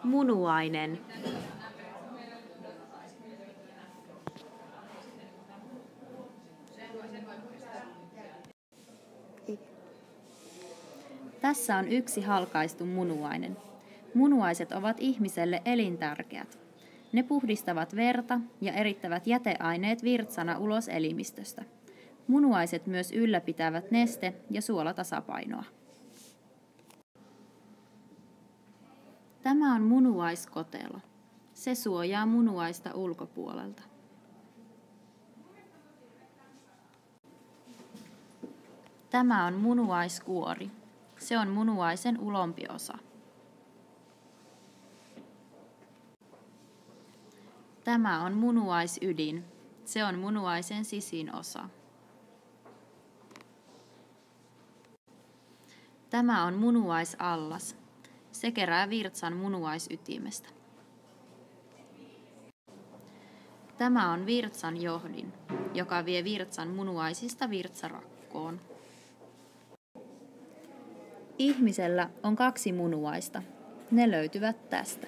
Munuainen. Tässä on yksi halkaistu munuainen. Munuaiset ovat ihmiselle elintärkeät. Ne puhdistavat verta ja erittävät jäteaineet virtsana ulos elimistöstä. Munuaiset myös ylläpitävät neste- ja suolatasapainoa. Tämä on munuaiskotelo. Se suojaa munuaista ulkopuolelta. Tämä on munuaiskuori. Se on munuaisen ulompi osa. Tämä on munuaisydin. Se on munuaisen sisin osa. Tämä on munuaisallas. Se kerää virtsan munuaisytimestä. Tämä on virtsan johdin, joka vie virtsan munuaisista virtsarakkoon. Ihmisellä on 2 munuaista. Ne löytyvät tästä.